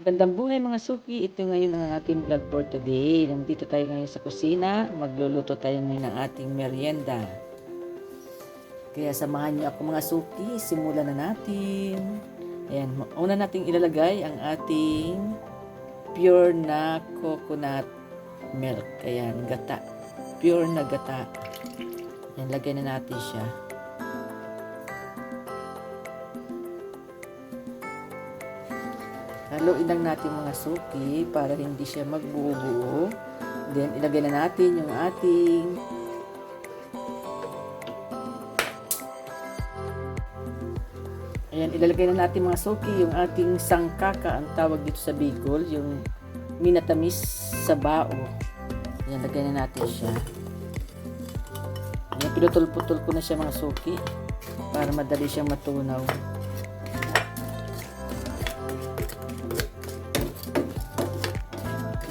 Magandang buhay mga suki, ito ngayon ang ating vlog for today. Nandito tayo ngayon sa kusina, magluluto tayo ngayon ng ating merienda. Kaya samahan niyo ako mga suki, simulan na natin. Ayan, una nating ilalagay ang ating pure na coconut milk. Ayan, gata. Pure na gata. Ayan, lagay na natin siya. Haluin lang natin mga suki para hindi siya magbuo-buo. Then, ilagay na natin yung ating ilalagay na natin mga suki yung ating sangkaka, ang tawag dito sa Bicol, yung minatamis sa bao. Ayan, lagay na natin siya. Ayan, pinutol-putol ko na siya mga suki para madali siyang matunaw.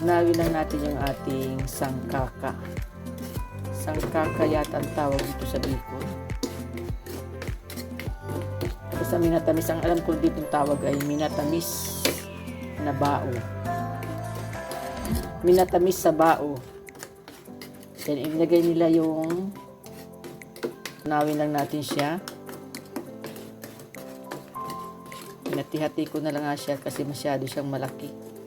Unawin lang natin yung ating sangkaka. Sangkaka yata ang tawag dito sa Bicol. Sa minatamis, ang alam ko dito yung tawag ay minatamis na bao. Minatamis sa bao. Then, ilagay nila yung unawin lang natin siya. Pinati-hati ko na lang nga siya kasi masyado siyang malaki.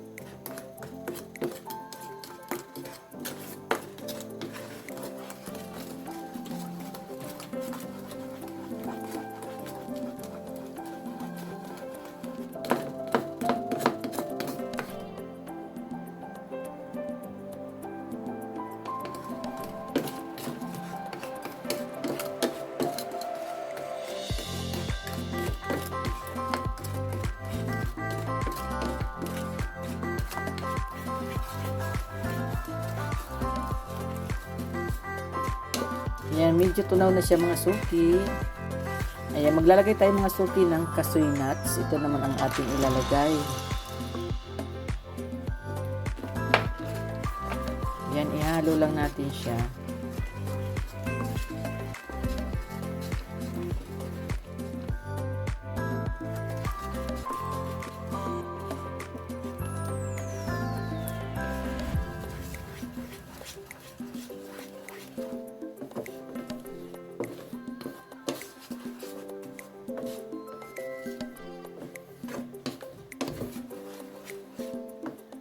Ayan, medyo tunaw na siya mga suki. Ayan, maglalagay tayo mga suki ng kasoy nuts. Ito naman ang ating ilalagay. Ayan, ihalo lang natin siya.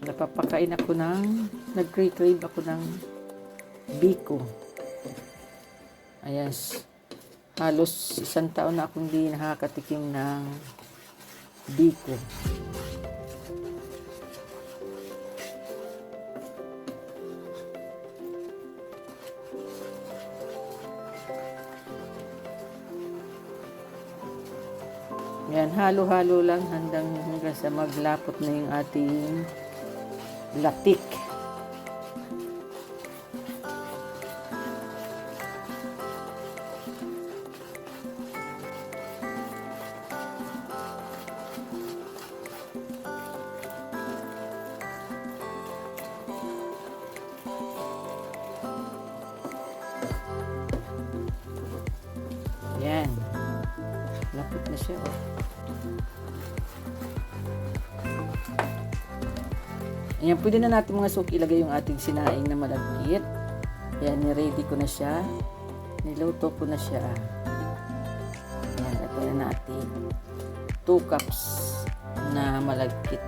Napapakain ako nag-crave ako ng biko. Ayan, halos 1 taon na akong hindi nakakatikim ng biko. Ayan, halo-halo lang hanggang sa maglapot na yung ating latik. Yan. Lapot na siya. Ayan, pwede na natin mga suki ilagay yung ating sinaing na malagkit. Ayan, ni-ready ko na siya. Niluto ko na siya. Ayan, lagay na natin 2 cups na malagkit.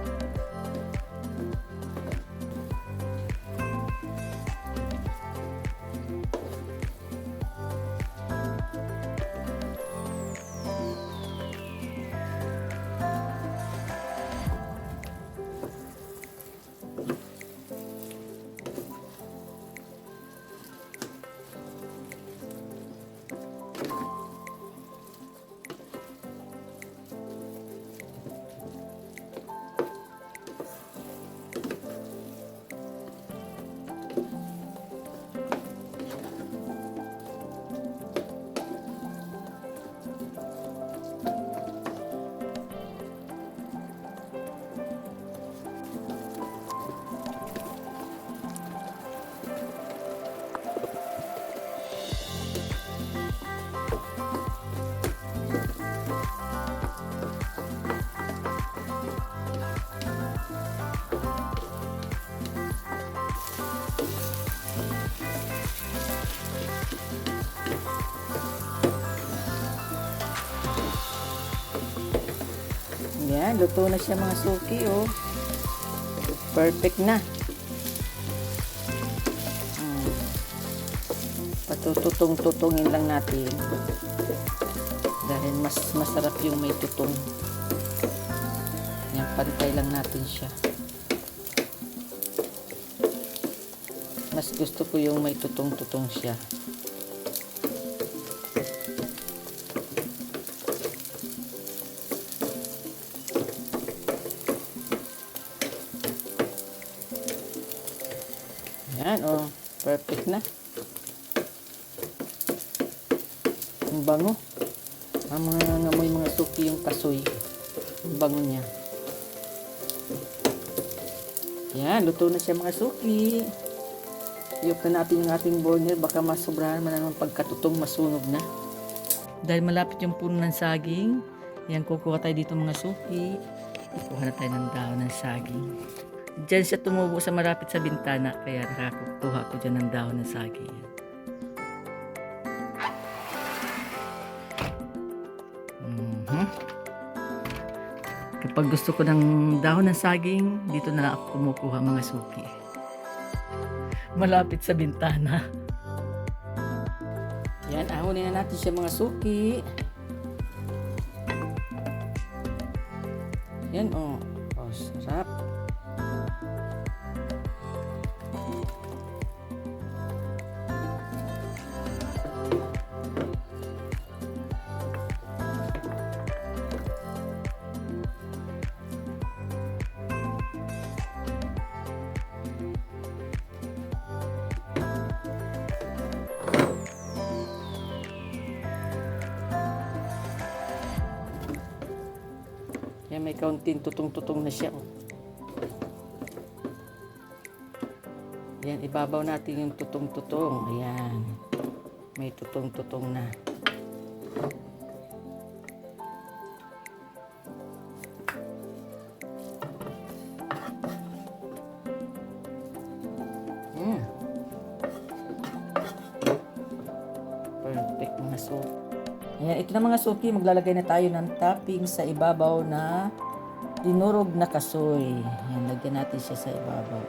Yan, luto na siya mga suki, oh. Perfect na. Patututong-tutungin lang natin. Dahil mas masarap yung may tutong. Yan, pantay lang natin siya. Mas gusto ko yung may tutong-tutong siya. Yan, oh. Perfect na. Ang bango. Ang mga ngamoy mga suki yung kasoy. Ang bango niya. Yan, luto na siya mga suki. Iyok na natin yung ating burner. Baka masobrahan man naman pagkatutong masunog na. Dahil malapit yung puno ng saging, yan, kukuha tayo dito mga suki. Kukuha na tayo ng daon ng saging. Diyan siya tumubo sa malapit sa bintana, kaya nakakuha ko dyan ng dahon ng saging. Kapag gusto ko ng dahon ng saging, dito na ako kumukuha mga suki. Malapit sa bintana. Yan, ahonin na natin siya mga suki. Yan, oh. Oh, sarap. Yan, may kaunting tutong-tutong na siya. Oh. Yan, ibabaw natin yung tutong-tutong. Ayan. May tutong-tutong na. Perfect mga suki. Ayan, ito na mga suki, maglalagay na tayo ng topping sa ibabaw na dinurog na kasoy. Ayan, lagyan natin siya sa ibabaw.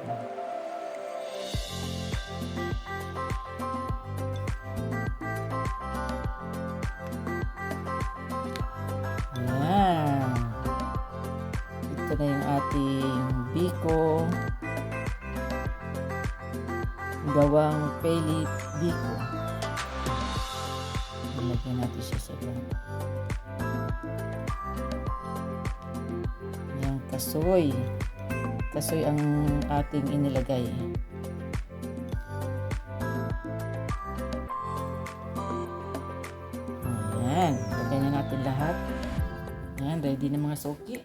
Ayan. Ito na yung ating biko. Gawang pelit biko. Lagyan natin siya sa ibabaw. Yung kasoy. Kasoy ang ating inilagay. Ayan. Lagyan na natin lahat. Ayan. Ready na mga suki.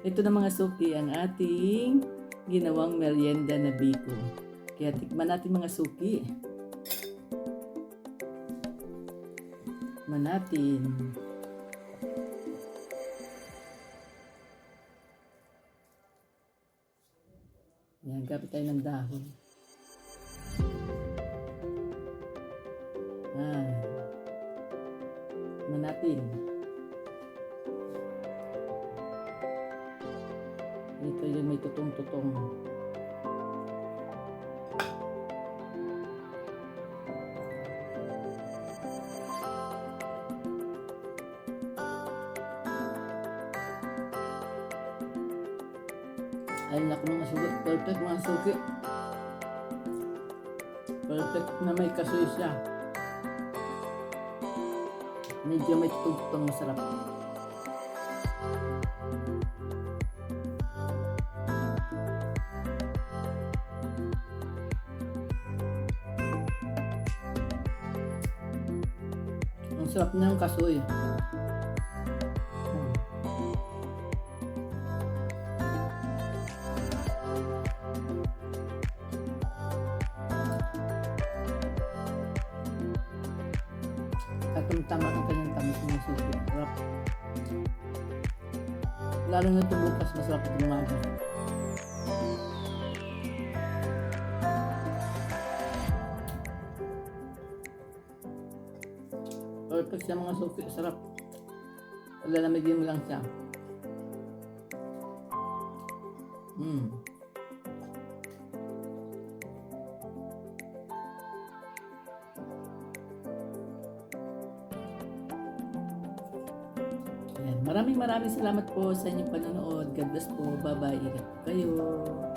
Ito na mga suki ang ating ginawang merienda na biko. Kaya tikman natin mga suki. Natin. Yan, gamit tayo ng dahon. Natin. Ito yung may tutong-tutong. Ay, naku mga suki. Perfect mga suki. Perfect na may kasoy siya. Medyo may tutong masarap. Ang sarap na yung kasoy. At tama ang kanyang tamis ng susi. Sarap. Lalo na ito bukas, masarap ito umaga. Perfect siya mga suki. Sarap. Lalamigin mo lang siya. Ayan. Maraming salamat po sa inyong panonood. God bless po. Bye-bye. Ingat po kayo.